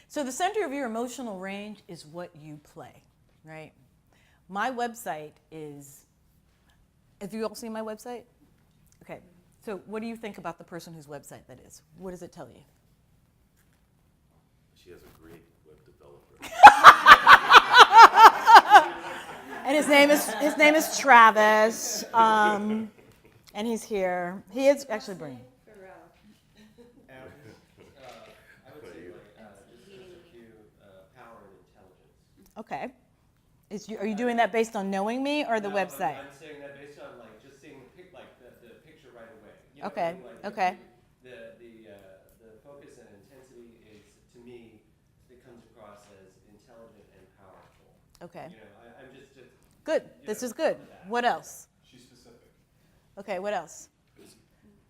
So the center of your emotional range is what you play, right? My website is, have you all seen my website? Okay, so what do you think about the person whose website that is? What does it tell you? She has a great web developer. And his name is Travis, and he's here. He is actually brilliant. I would say just a few power and intelligence. Okay. Are you doing that based on knowing me or the website? I'm saying that based on like just seeing the picture right away. You Okay. I mean? Like, Okay. The focus and intensity is, to me, it comes across as intelligent and powerful. Okay. I'm just Good. This is good. What else? She's specific. Okay. What else?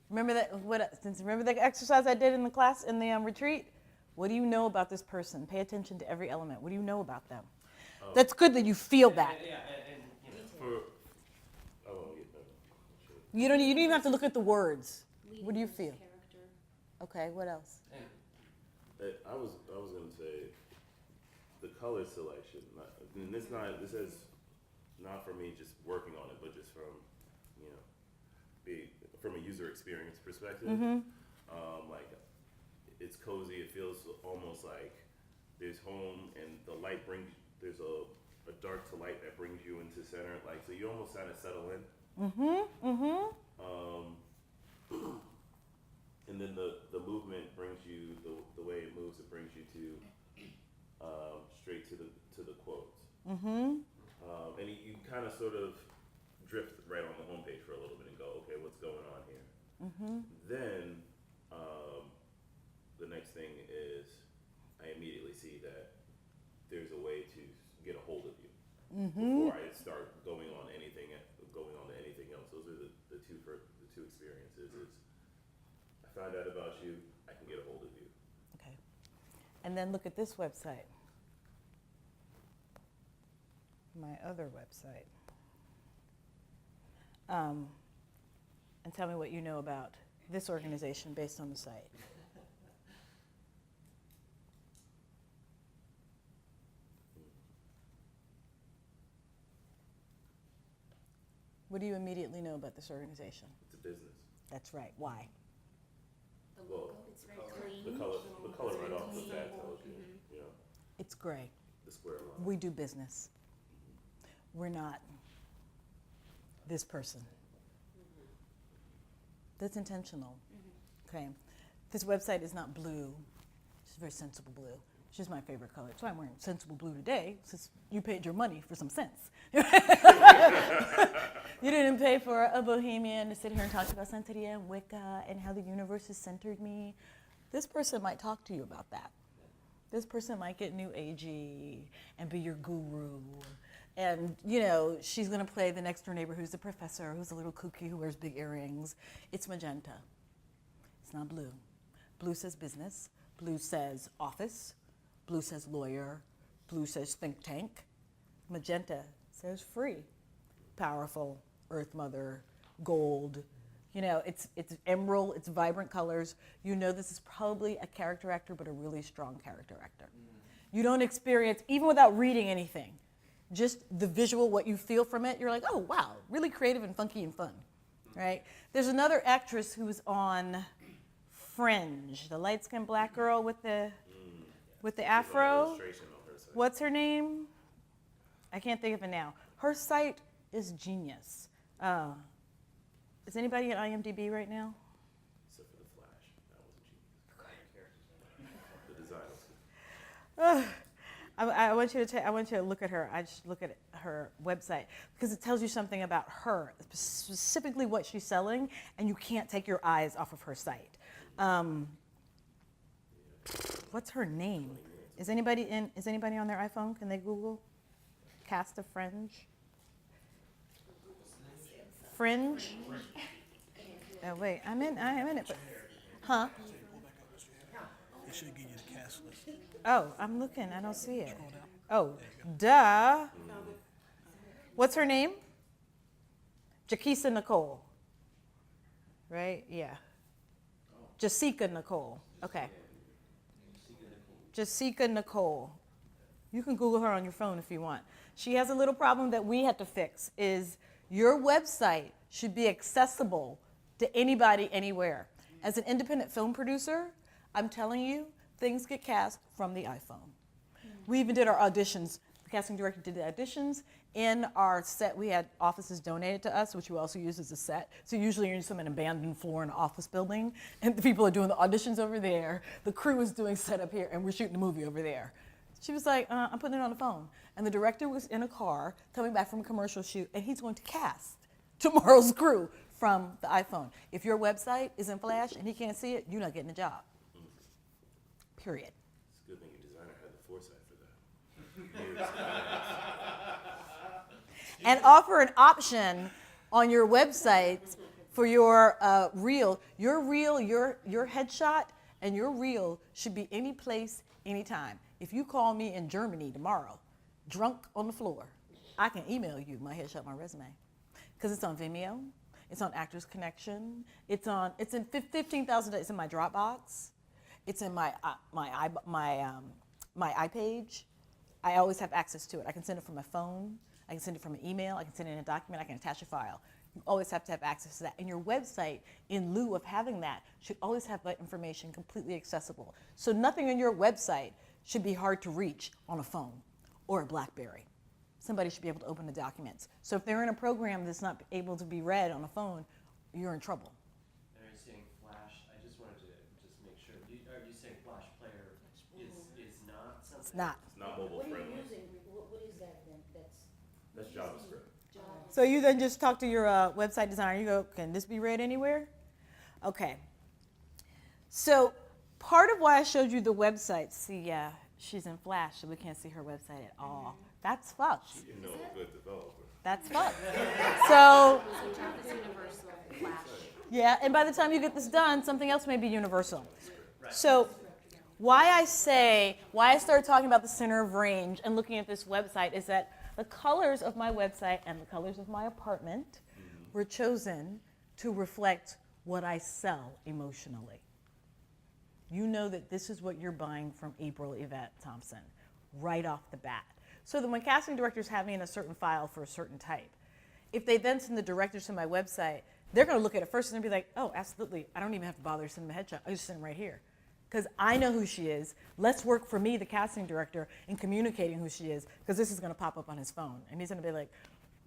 Remember the exercise I did in the class in the retreat? What do you know about this person? Pay attention to every element. What do you know about them? That's good that you feel that. You don't even have to look at the words. What do you feel? Character. Okay, what else? I was gonna say the color selection. This is not for me just working on it, but just from from a user experience perspective. Mm-hmm. Like it's cozy. It feels almost like there's home, and the light there's a dark to light that brings you into center. Like so, you almost kind of settle in. Mm-hmm. Mm-hmm. And then the movement brings you the way it moves. It brings you to straight to the quotes. Mm-hmm. And you kind of sort of drift right on the homepage for a little bit and go, okay, what's going on here? Mm-hmm. Then the next thing is I immediately see that there's a way to get a hold of you before I start going on to anything else. Those are the two experiences. Is I find out about you, I can get a hold of you. Okay. And then look at this website. My other website. And tell me what you know about this organization based on the site. What do you immediately know about this organization? It's a business. That's right. Why? The logo, it's very clean. The color right off the bat tells you. You know, It's gray. the square line. We do business. We're not this person. That's intentional. Okay. This website is not blue. It's very sensible blue. It's just my favorite color. That's why I'm wearing sensible blue today, since you paid your money for some sense. You didn't pay for a bohemian to sit here and talk about Santeria and Wicca and how the universe has centered me. This person might talk to you about that. This person might get new agey and be your guru. And, she's going to play the next door neighbor who's a professor, who's a little kooky, who wears big earrings. It's magenta. It's not blue. Blue says business. Blue says office. Blue says lawyer. Blue says think tank. Magenta says free, powerful, Earth Mother, gold. It's emerald, it's vibrant colors. This is probably a character actor, but a really strong character actor. You don't experience, even without reading anything, just the visual, what you feel from it, you're like, oh, wow, really creative and funky and fun, right? There's another actress who's on Fringe, the light-skinned black girl with the afro. What's her name? I can't think of it now. Her site is genius. Is anybody at IMDb right now? Except for the Flash. That was a genius. The design was good. I want you to look at her. I just look at her website because it tells you something about her, specifically what she's selling, and you can't take your eyes off of her site. What's her name? Is anybody on their iPhone? Can they Google cast of Fringe? Fringe? Oh wait, I'm in it. But, huh? It should give you the cast list. Oh, I'm looking. I don't see it. Oh, duh. What's her name? Jaquisa Nicole. Right? Yeah. Jessica Nicole. Okay. Jessica Nicole. You can Google her on your phone if you want. She has a little problem that we had to fix, is your website should be accessible to anybody, anywhere. As an independent film producer, I'm telling you, things get cast from the iPhone. We even did our auditions. The casting director did the auditions. In our set, we had offices donated to us, which we also use as a set. So usually you're in some abandoned floor in an office building, and the people are doing the auditions over there. The crew is doing setup here, and we're shooting the movie over there. She was like, I'm putting it on the phone. And the director was in a car coming back from a commercial shoot, and he's going to cast tomorrow's crew from the iPhone. If your website is in Flash and he can't see it, you're not getting a job. Period. It's a good thing your designer had the foresight for that. And offer an option on your website for your reel. Your reel, your headshot and your reel should be any place, anytime. If you call me in Germany tomorrow, drunk on the floor, I can email you my headshot, my resume. Because it's on Vimeo, it's on Actors Connection, it's in 15,000, it's in my Dropbox, it's in my iPage. I always have access to it. I can send it from my phone, I can send it from an email, I can send it in a document, I can attach a file. You always have to have access to that. And your website, in lieu of having that, should always have that information completely accessible. So nothing on your website should be hard to reach on a phone or a BlackBerry. Somebody should be able to open the documents. So if they're in a program that's not able to be read on a phone, you're in trouble. And are you saying Flash? I just wanted to just make sure. Are you saying Flash Player is not something? It's not. It's not mobile What are you friendly. using? What is that then? That's JavaScript. So you then just talk to your website designer. You go, can this be read anywhere? Okay. So part of why I showed you the website, see, she's in Flash, so we can't see her website at all. That's fucked. You know a good developer. That's fucked. So, So Java's universal, Flash. yeah, and by the time you get this done, something else may be universal. So why I started talking about the center of range and looking at this website is that the colors of my website and the colors of my apartment were chosen to reflect what I sell emotionally. You know that this is what you're buying from April Yvette Thompson right off the bat. So that when casting directors have me in a certain file for a certain type, if they then send the directors to my website, they're going to look at it first and be like, oh, absolutely. I don't even have to bother to send them a headshot. I just send them right here. Because I know who she is. Let's work for me, the casting director, in communicating who she is, because this is going to pop up on his phone. And he's going to be like,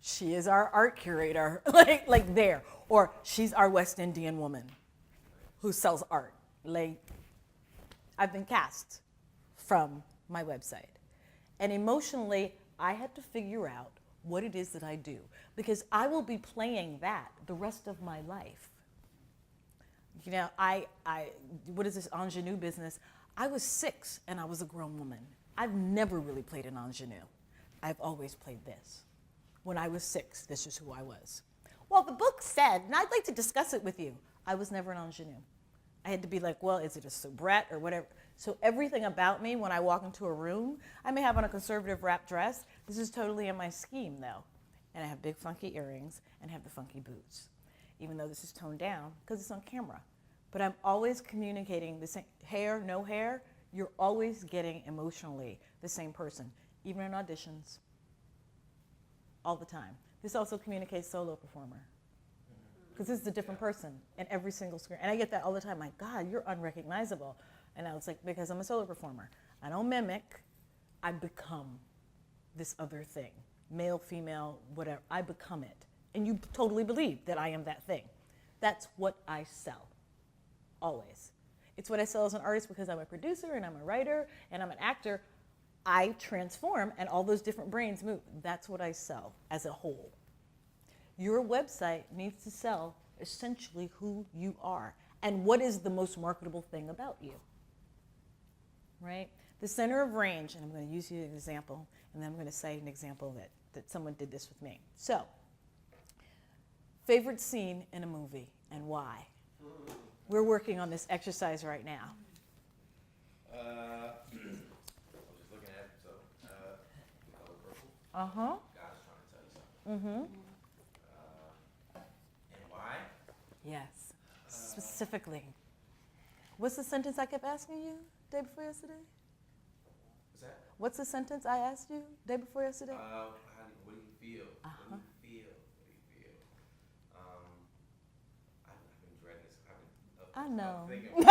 she is our art curator, like there. Or she's our West Indian woman who sells art. Like, I've been cast from my website. And emotionally, I had to figure out what it is that I do, because I will be playing that the rest of my life. You know, what is this ingenue business? I was 6 and I was a grown woman. I've never really played an ingenue. I've always played this. When I was 6, this is who I was. Well, the book said, and I'd like to discuss it with you. I was never an ingenue. I had to be like, well, is it a soubrette or whatever? So everything about me, when I walk into a room, I may have on a conservative wrap dress. This is totally in my scheme, though. And I have big funky earrings and have the funky boots, even though this is toned down because it's on camera. But I'm always communicating the same, hair, no hair, you're always getting emotionally the same person, even in auditions, all the time. This also communicates solo performer, because this is a different person in every single screen. And I get that all the time, like, God, you're unrecognizable. And I was like, because I'm a solo performer. I don't mimic, I become this other thing, male, female, whatever, I become it. And you totally believe that I am that thing. That's what I sell, always. It's what I sell as an artist because I'm a producer and I'm a writer and I'm an actor. I transform and all those different brains move. That's what I sell as a whole. Your website needs to sell essentially who you are and what is the most marketable thing about you, right? The center of range, and I'm going to use you as an example, and then I'm going to cite an example that someone did this with me. So, favorite scene in a movie and why? We're working on this exercise right now. I was just looking at it, so the color purple. Uh-huh. God is trying to tell you something. Mm-hmm. And why? Yes, specifically. What's the sentence I kept asking you day before yesterday? what's the sentence I asked you day before yesterday? What do you feel? What do you feel? What do you feel? I've been dreading this. I know. Thinking, what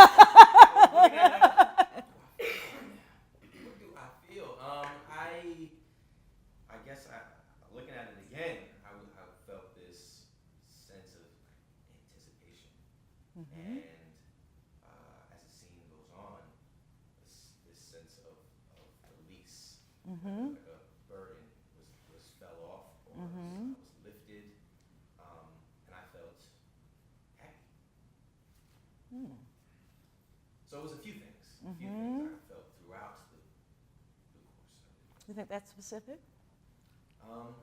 do I feel? I guess looking at it again, I felt this sense of anticipation, and as the scene goes on, this sense of release, like a burden was fell off or was lifted, and I felt happy. So it was a few things. A few things I felt throughout the course of it. You think that's specific? No.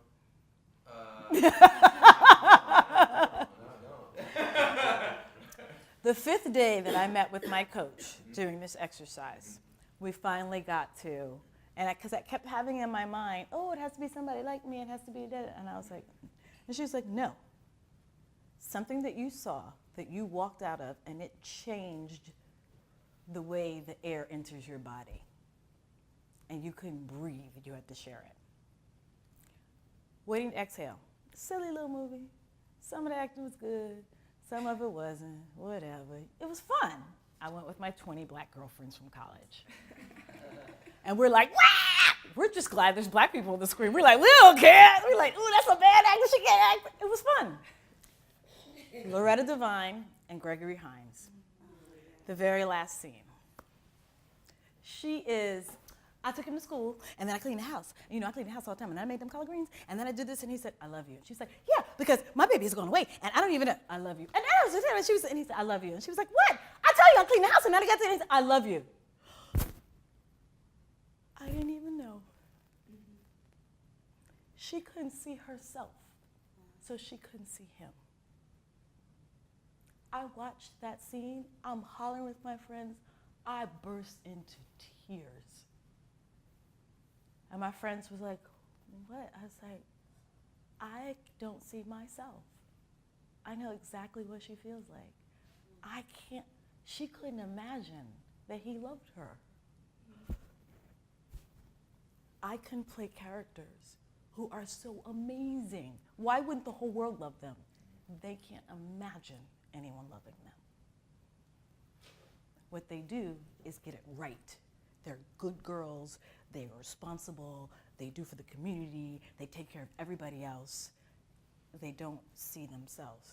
The fifth day that I met with my coach during this exercise, we finally got to, and because I kept having in my mind, oh, it has to be somebody like me, it has to be that, and I was like, and she was like, no. Something that you saw, that you walked out of, and it changed the way the air enters your body. And you couldn't breathe, you had to share it. Waiting to Exhale, silly little movie. Some of the acting was good, some of it wasn't, whatever. It was fun. I went with my 20 black girlfriends from college. And we're like, wah! We're just glad there's black people on the screen. We're like, we don't care. We're like, ooh, that's a bad actor, she can't act. It was fun. Loretta Devine and Gregory Hines. The very last scene. She is, I took him to school, and then I cleaned the house. And, I cleaned the house all the time, and I made them collard greens, and then I did this, and he said, I love you. And she's like, yeah, because my baby is going away, and I don't even know, I love you. And he said, I love you. And she was like, what? I tell you, I cleaned the house, and then I got to it, and he said, I love you. I didn't even know. She couldn't see herself, so she couldn't see him. I watched that scene. I'm hollering with my friends. I burst into tears. And my friends was like, what? I was like, I don't see myself. I know exactly what she feels like. She couldn't imagine that he loved her. I can play characters who are so amazing. Why wouldn't the whole world love them? They can't imagine anyone loving them. What they do is get it right. They're good girls, they are responsible, they do for the community, they take care of everybody else. They don't see themselves.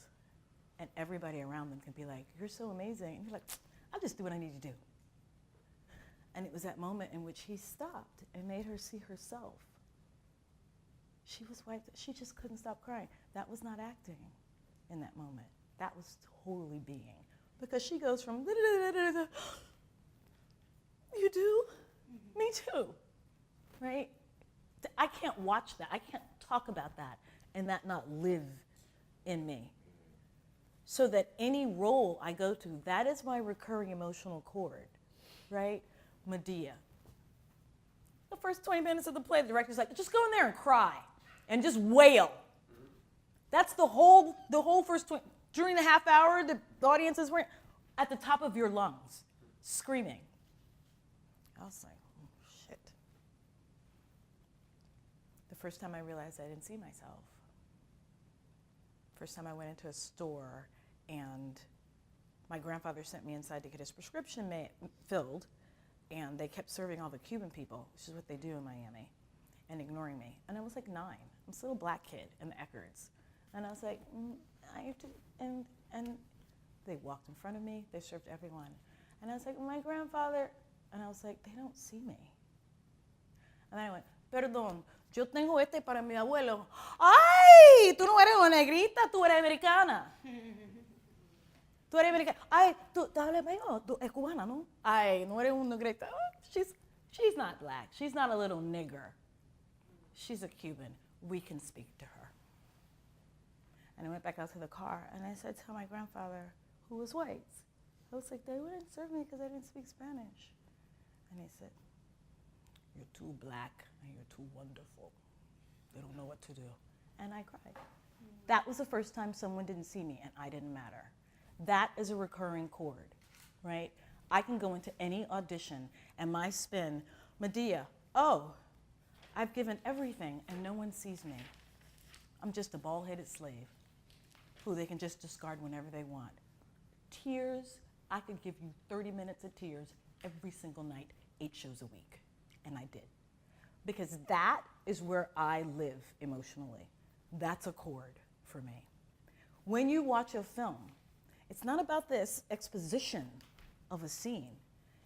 And everybody around them can be like, you're so amazing. And you're like, I'll just do what I need to do. And it was that moment in which he stopped and made her see herself. She was wiped, she just couldn't stop crying. That was not acting in that moment. That was totally being. Because she goes from, you do? Mm-hmm. Me too, right? I can't watch that. I can't talk about that and that not live in me. So that any role I go to, that is my recurring emotional chord, right? Medea. The first 20 minutes of the play, the director's like, just go in there and cry and just wail. That's the whole first 20, during the half hour, the audiences were at the top of your lungs, screaming. I was like, oh, shit. The first time I realized I didn't see myself. First time I went into a store and my grandfather sent me inside to get his prescription filled, and they kept serving all the Cuban people, which is what they do in Miami, and ignoring me. And I was like 9. I'm still a black kid in the Eckarts. And I was like, I have to, and they walked in front of me, they served everyone. And I was like, my grandfather, and I was like, they don't see me. And then I went, perdón, yo tengo este para mi abuelo. Ay, tú no eres una negrita, tú eres americana. Tú eres americana. Ay, tú hablas español, tú eres cubana, ¿no? Ay, no eres una negrita. Oh, she's not black, she's not a little nigger. She's a Cuban, we can speak to her. And I went back out to the car, and I said to my grandfather, who was white, I was like, they wouldn't serve me because I didn't speak Spanish. And he said, you're too black and you're too wonderful. They don't know what to do. And I cried. That was the first time someone didn't see me and I didn't matter. That is a recurring chord, right? I can go into any audition and my spin, Medea, oh, I've given everything and no one sees me. I'm just a bald-headed slave who they can just discard whenever they want. Tears, I could give you 30 minutes of tears every single night, 8 shows a week. And I did. Because that is where I live emotionally. That's a chord for me. When you watch a film, it's not about this exposition of a scene.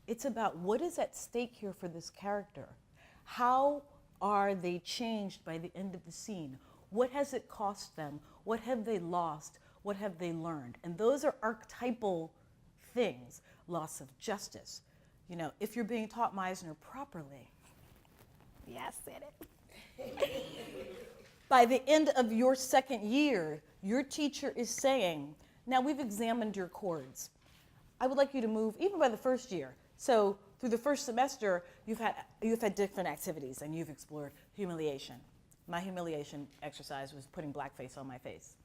It's about what is at stake here for this character. How are they changed by the end of the scene? What has it cost them? What have they lost? What have they learned? And those are archetypal things. Loss of justice. You know, if you're being taught Meisner properly, yes, said it. By the end of your second year, your teacher is saying, now we've examined your chords. I would like you to move, even by the first year. So through the first semester, you've had different activities and you've explored humiliation. My humiliation exercise was putting blackface on my face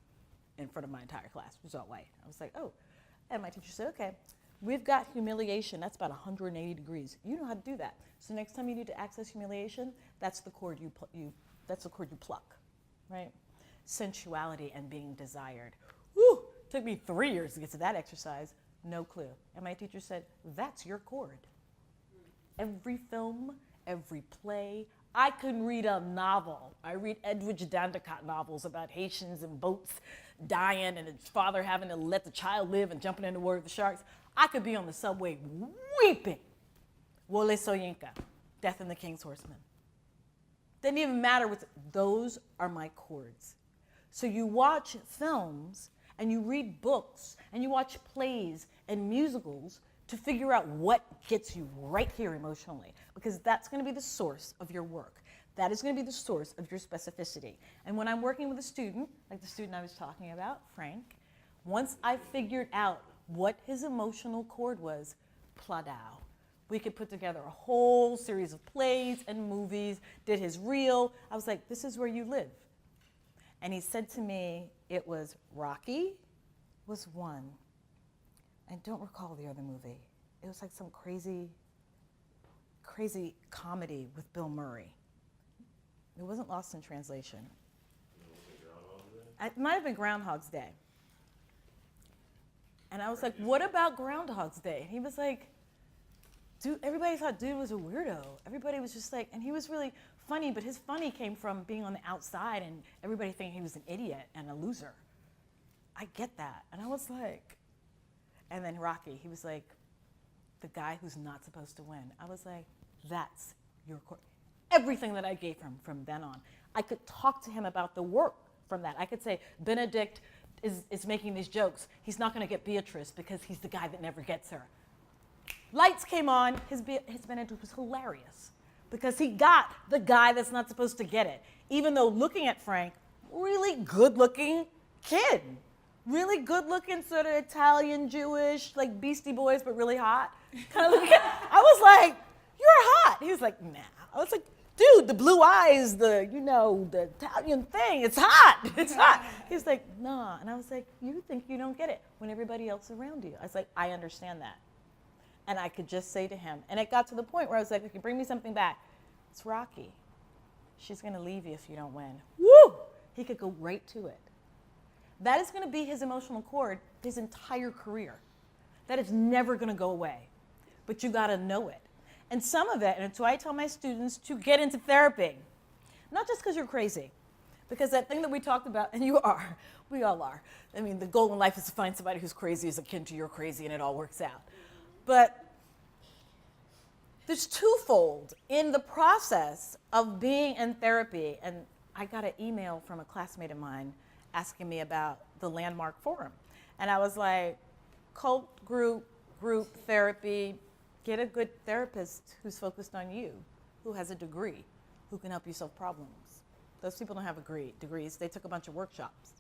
in front of my entire class. It was all white. I was like, oh. And my teacher said, okay, we've got humiliation. That's about 180 degrees. You know how to do that. So next time you need to access humiliation, that's the chord you pluck, right? Sensuality and being desired. Woo! Took me 3 years to get to that exercise. No clue. And my teacher said, that's your chord. Every film, every play. I couldn't read a novel. I read Edwidge Dandicott novels about Haitians and boats dying and his father having to let the child live and jumping in the water with the sharks. I could be on the subway weeping. Wole Soyinka, Death and the King's Horseman. Didn't even matter what, those are my chords. So you watch films and you read books and you watch plays and musicals to figure out what gets you right here emotionally, because that's going to be the source of your work. That is going to be the source of your specificity. And when I'm working with a student, like the student I was talking about, Frank, once I figured out what his emotional chord was, pladow. We could put together a whole series of plays and movies, did his reel. I was like, this is where you live. And he said to me, it was Rocky was one. I don't recall the other movie. It was like some crazy comedy with Bill Murray. It wasn't Lost in Translation. It might have been Groundhog's Day. And I was like, what about Groundhog's Day? And he was like, dude, everybody thought dude was a weirdo. Everybody was just like, and he was really funny, but his funny came from being on the outside and everybody thinking he was an idiot and a loser. I get that. And I was like, and then Rocky, he was like, the guy who's not supposed to win. I was like, that's your chord. Everything that I gave him from then on. I could talk to him about the work from that. I could say, Benedict is making these jokes. He's not going to get Beatrice because he's the guy that never gets her. Lights came on, his Benedict was hilarious because he got the guy that's not supposed to get it. Even though looking at Frank, really good-looking kid. Really good-looking, sort of Italian, Jewish, like Beastie Boys, but really hot. Kind of I was like, you're hot. He was like, nah. I was like, dude, the blue eyes, the Italian thing, it's hot. It's hot. He was like, nah. And I was like, you think you don't get it when everybody else around you. I was like, I understand that. And I could just say to him, and it got to the point where I was like, okay, bring me something back. It's Rocky. She's going to leave you if you don't win. Woo! He could go right to it. That is going to be his emotional chord his entire career. That is never going to go away. But you got to know it. And some of it, and so I tell my students to get into therapy. Not just because you're crazy. Because that thing that we talked about, and you are, we all are. I mean, the goal in life is to find somebody who's crazy is akin to your crazy and it all works out. But there's twofold in the process of being in therapy. And I got an email from a classmate of mine asking me about the Landmark Forum. And I was like, cult group therapy, get a good therapist who's focused on you, who has a degree, who can help you solve problems. Those people don't have degrees. They took a bunch of workshops.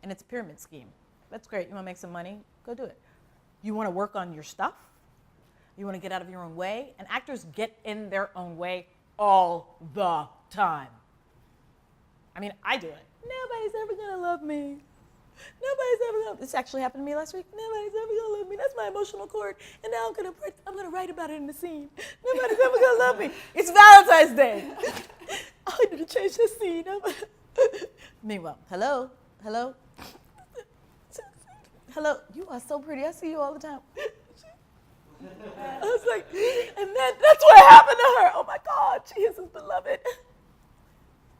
And it's a pyramid scheme. That's great. You want to make some money? Go do it. You want to work on your stuff? You want to get out of your own way? And actors get in their own way all the time. I mean, I do it. Nobody's ever going to love me. Nobody's ever gonna. This actually happened to me last week. Nobody's ever gonna love me. That's my emotional chord, and now I'm gonna write about it in the scene. Nobody's ever gonna love me. It's Valentine's Day. I need to change the scene. Meanwhile, hello. You are so pretty. I see you all the time. I was like, and that's what happened to her. Oh my God, she is his beloved.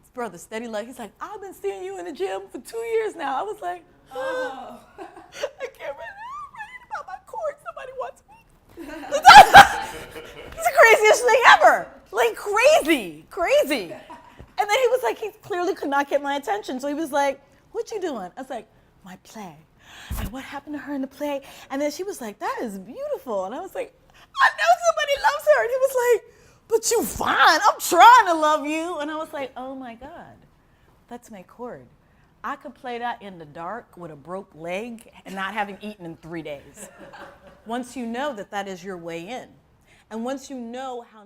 His brother, steady like, he's like, I've been seeing you in the gym for 2 years now. I was like, oh, I can't write about my chords. Nobody wants me. It's the craziest thing ever. Like crazy. And then he was like, he clearly could not get my attention. So he was like, what you doing? I was like, my play. And what happened to her in the play? And then she was like, that is beautiful. And I was like, I know somebody loves her. And he was like, but you fine. I'm trying to love you. And I was like, oh my God, that's my chord. I could play that in the dark with a broke leg and not having eaten in 3 days. Once you know that that is your way in. And once you know how